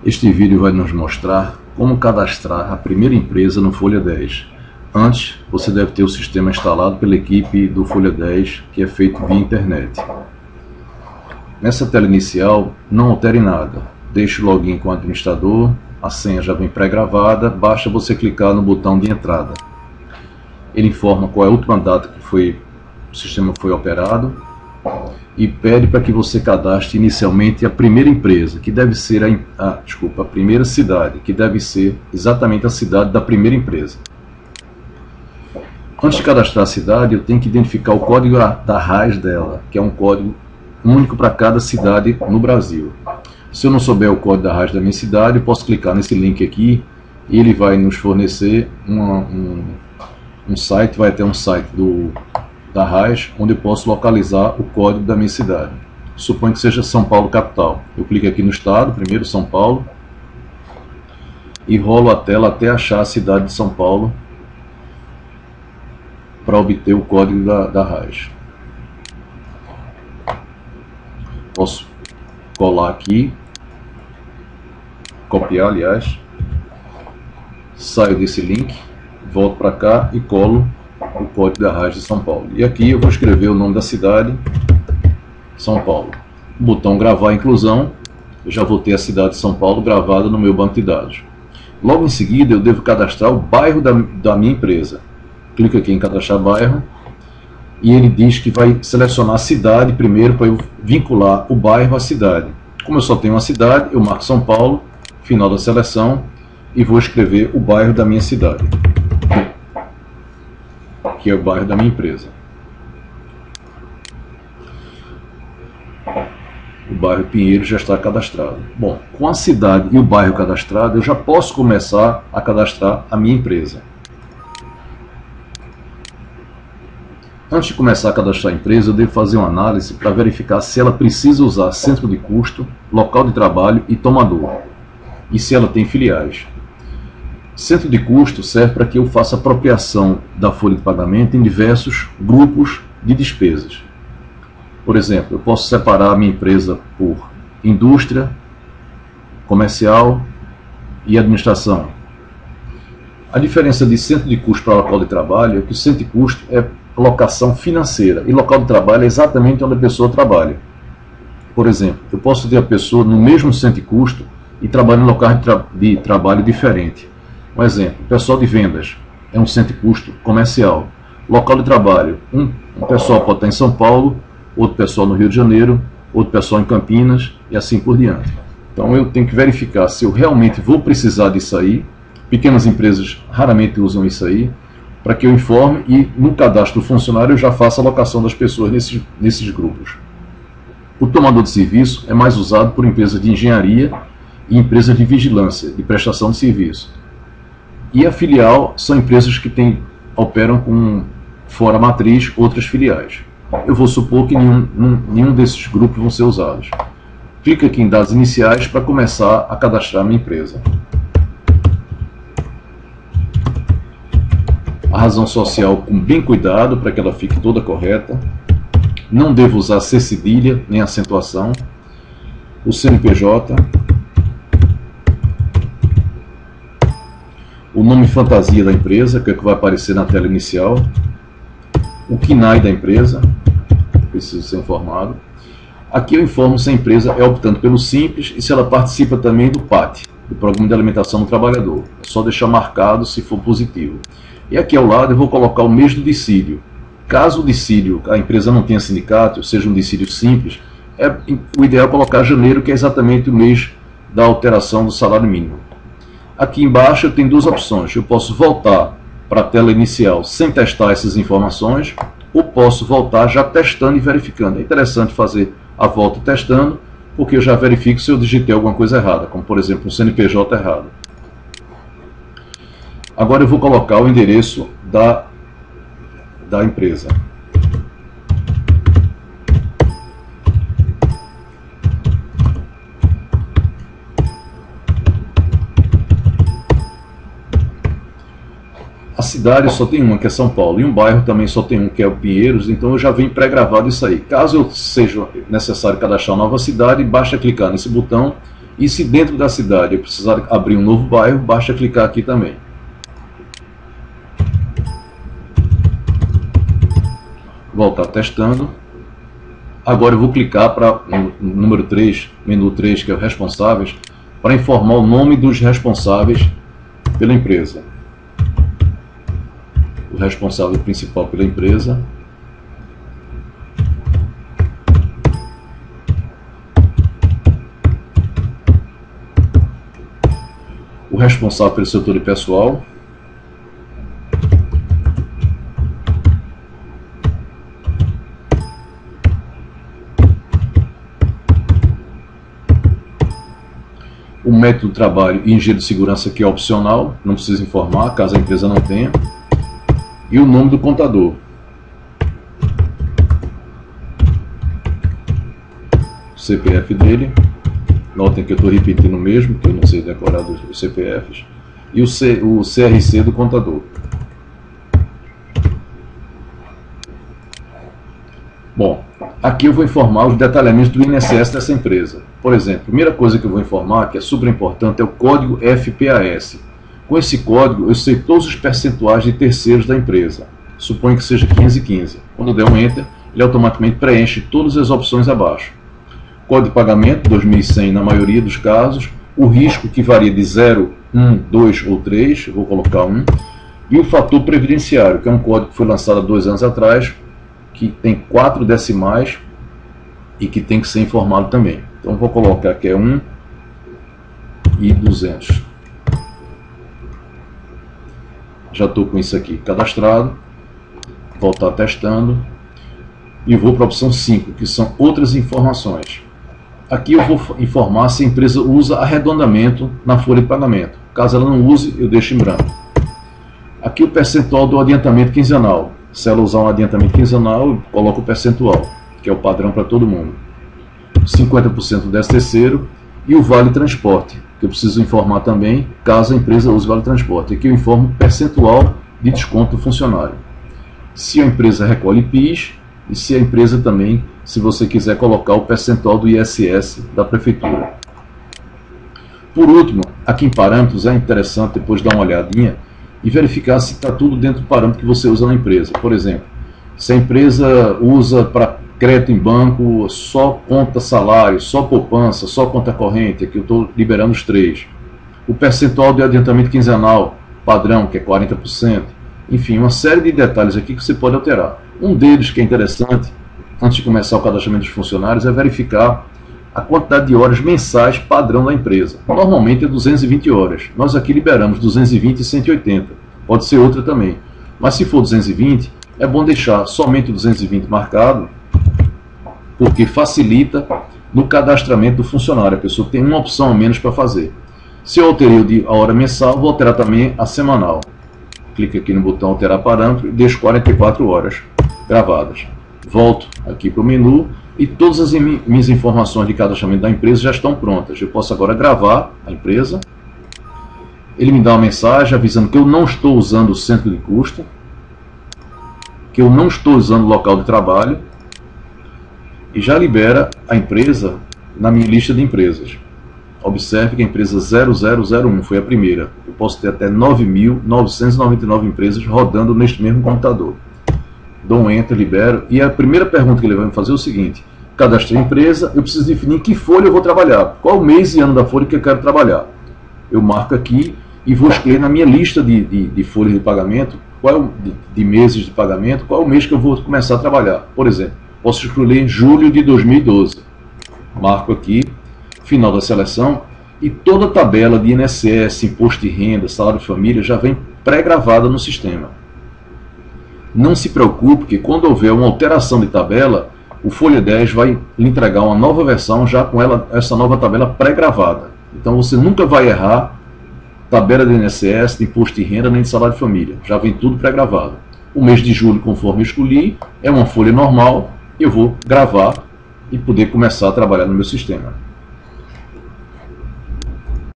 Este vídeo vai nos mostrar como cadastrar a primeira empresa no Folha 10. Antes, você deve ter o sistema instalado pela equipe do Folha 10, que é feito via internet. Nessa tela inicial, não altere nada. Deixe o login com o administrador, a senha já vem pré-gravada, basta você clicar no botão de entrada. Ele informa qual é a última data que o sistema foi operado e pede para que você cadastre inicialmente a primeira empresa, que deve ser a primeira cidade, que deve ser exatamente a cidade da primeira empresa. Antes de cadastrar a cidade, eu tenho que identificar o código da RAIS dela, que é um código único para cada cidade no Brasil. Se eu não souber o código da RAIS da minha cidade, eu posso clicar nesse link aqui e ele vai nos fornecer um site, vai ter um site da RAIS, onde eu posso localizar o código da minha cidade. Suponho que seja São Paulo capital. Eu clico aqui no estado, primeiro São Paulo, e rolo a tela até achar a cidade de São Paulo para obter o código da RAIS. Posso colar aqui, copiar, aliás, saio desse link, volto para cá e colo o código da RAIS de São Paulo. E aqui eu vou escrever o nome da cidade, São Paulo. Botão gravar inclusão, eu já vou ter a cidade de São Paulo gravada no meu banco de dados. Logo em seguida eu devo cadastrar o bairro da minha empresa. Clico aqui em cadastrar bairro e ele diz que vai selecionar a cidade primeiro para eu vincular o bairro à cidade. Como eu só tenho uma cidade, eu marco São Paulo, final da seleção, e vou escrever o bairro da minha cidade, que é o bairro da minha empresa. O bairro Pinheiro já está cadastrado. Bom, com a cidade e o bairro cadastrado, eu já posso começar a cadastrar a minha empresa. Antes de começar a cadastrar a empresa, eu devo fazer uma análise para verificar se ela precisa usar centro de custo, local de trabalho e tomador, e se ela tem filiais. Centro de custo serve para que eu faça apropriação da folha de pagamento em diversos grupos de despesas. Por exemplo, eu posso separar a minha empresa por indústria, comercial e administração. A diferença de centro de custo para local de trabalho é que o centro de custo é locação financeira e local de trabalho é exatamente onde a pessoa trabalha. Por exemplo, eu posso ter a pessoa no mesmo centro de custo e trabalhar em locais de trabalho diferente. Um exemplo, pessoal de vendas é um centro de custo comercial. Local de trabalho, um pessoal pode estar em São Paulo, outro pessoal no Rio de Janeiro, outro pessoal em Campinas e assim por diante. Então eu tenho que verificar se eu realmente vou precisar disso aí. Pequenas empresas raramente usam isso aí, para que eu informe e no cadastro do funcionário eu já faça a alocação das pessoas nesses grupos. O tomador de serviço é mais usado por empresas de engenharia e empresas de vigilância, de prestação de serviço. E a filial são empresas que operam com fora a matriz outras filiais. Eu vou supor que nenhum desses grupos vão ser usados. Clique aqui em dados iniciais para começar a cadastrar a minha empresa. A razão social com bem cuidado para que ela fique toda correta. Não devo usar C cedilha nem acentuação. O CNPJ. O nome fantasia da empresa, que é o que vai aparecer na tela inicial. O CNAE da empresa, preciso ser informado. Aqui eu informo se a empresa é optando pelo Simples e se ela participa também do PAT, do Programa de Alimentação do Trabalhador. É só deixar marcado se for positivo. E aqui ao lado eu vou colocar o mês do dissídio. Caso o dissídio, a empresa não tenha sindicato, seja um dissídio simples, o ideal é colocar janeiro, que é exatamente o mês da alteração do salário mínimo. Aqui embaixo eu tenho duas opções. Eu posso voltar para a tela inicial sem testar essas informações, ou posso voltar já testando e verificando. É interessante fazer a volta testando, porque eu já verifico se eu digitei alguma coisa errada, como por exemplo um CNPJ errado. Agora eu vou colocar o endereço da empresa. A cidade só tem uma, que é São Paulo, e um bairro também só tem um, que é o Pinheiros, então eu já venho pré-gravado isso aí. Caso seja necessário cadastrar uma nova cidade, basta clicar nesse botão E se dentro da cidade eu precisar abrir um novo bairro, basta clicar aqui também. Voltar testando. Agora eu vou clicar para o número 3, menu 3, que é o responsáveis, para informar o nome dos responsáveis pela empresa. O responsável principal pela empresa. O responsável pelo setor de pessoal. O método de trabalho e engenheiro de segurança, que é opcional, não precisa informar, caso a empresa não tenha. E o nome do contador. O CPF dele. Notem que eu estou repetindo o mesmo, que eu não sei decorar os CPFs. E o CRC do contador. Bom, aqui eu vou informar os detalhamentos do INSS dessa empresa. Por exemplo, a primeira coisa que eu vou informar, que é super importante, é o código FPAS. Com esse código, eu sei todos os percentuais de terceiros da empresa. Suponho que seja 515. Quando eu der um Enter, ele automaticamente preenche todas as opções abaixo. Código de pagamento, 2100 na maioria dos casos. O risco, que varia de 0, 1, 2 ou 3, eu vou colocar 1. E o fator previdenciário, que é um código que foi lançado há 2 anos atrás, que tem 4 decimais e que tem que ser informado também. Então vou colocar que é 1 e 200. Já estou com isso aqui cadastrado. Voltar testando. E vou para a opção 5, que são outras informações. Aqui eu vou informar se a empresa usa arredondamento na folha de pagamento. Caso ela não use, eu deixo em branco. Aqui o percentual do adiantamento quinzenal. Se ela usar um adiantamento quinzenal, eu coloco o percentual, que é o padrão para todo mundo. 50% do 13º e o vale transporte, que eu preciso informar também, caso a empresa use vale transporte. Aqui eu informo o percentual de desconto do funcionário. Se a empresa recolhe PIS e se a empresa também, se você quiser colocar o percentual do ISS da prefeitura. Por último, aqui em parâmetros é interessante depois dar uma olhadinha e verificar se está tudo dentro do parâmetro que você usa na empresa. Por exemplo, se a empresa usa para crédito em banco só conta salário, só poupança, só conta corrente, aqui eu estou liberando os 3. O percentual de adiantamento quinzenal padrão, que é 40%. Enfim, uma série de detalhes aqui que você pode alterar. Um deles que é interessante, antes de começar o cadastramento dos funcionários, é verificar a quantidade de horas mensais padrão da empresa. Normalmente é 220 horas. Nós aqui liberamos 220 e 180. Pode ser outra também. Mas se for 220, é bom deixar somente o 220 marcado, porque facilita no cadastramento do funcionário. A pessoa tem uma opção a menos para fazer. Se eu alterei a hora mensal, vou alterar também a semanal. Clique aqui no botão alterar parâmetro e deixo 44 horas gravadas. Volto aqui para o menu e todas as minhas informações de cadastramento da empresa já estão prontas. Eu posso agora gravar a empresa. Ele me dá uma mensagem avisando que eu não estou usando o centro de custo, que eu não estou usando o local de trabalho, e já libera a empresa na minha lista de empresas. Observe que a empresa 0001 foi a primeira. Eu posso ter até 9.999 empresas rodando neste mesmo computador. Dou um Enter, libero. E a primeira pergunta que ele vai me fazer é o seguinte: cadastrei a empresa, eu preciso definir que folha eu vou trabalhar. Qual mês e ano da folha que eu quero trabalhar? Eu marco aqui e vou escolher na minha lista de folhas de pagamento, de meses de pagamento, qual é o mês que eu vou começar a trabalhar. Por exemplo, posso escolher julho de 2012. Marco aqui. Final da seleção, e toda a tabela de INSS, imposto de renda, salário de família já vem pré-gravada no sistema. Não se preocupe que quando houver uma alteração de tabela, o Folha 10 vai lhe entregar uma nova versão já com essa nova tabela pré-gravada. Então você nunca vai errar tabela de INSS, de imposto de renda, nem de salário de família. Já vem tudo pré-gravado. O mês de julho, conforme eu escolhi, é uma folha normal, eu vou gravar e poder começar a trabalhar no meu sistema.